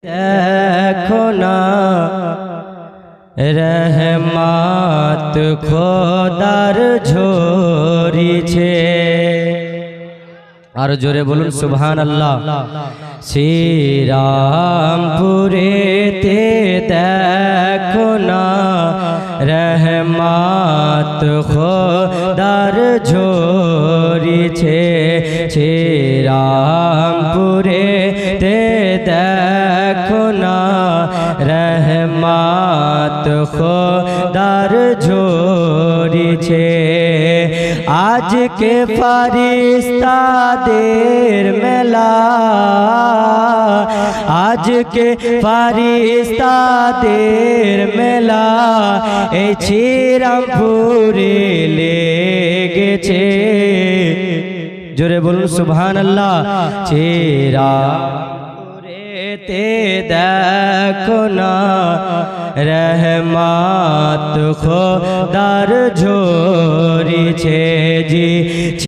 দেখো না রহমত খোদার ঝরিছে। আর জোরে বলুন সুবহানাল্লাহ। শ্রীরামপুরেতে দেখো না রহমত খোদার ঝরিছে। শ্রীরামপুরেতে দেখো না রহমত খোদার ঝরিছে। আজকে ফারিস্তাদের মেলা, আজকে ফারিস্তাদের মেলা এই শ্রীরামপুরে লেগেছে। জোরে বলুন সুবহানাল্লাহ। শ্রীরামপুরেতে দেখো না রহমত খোদার ঝরিছে জি।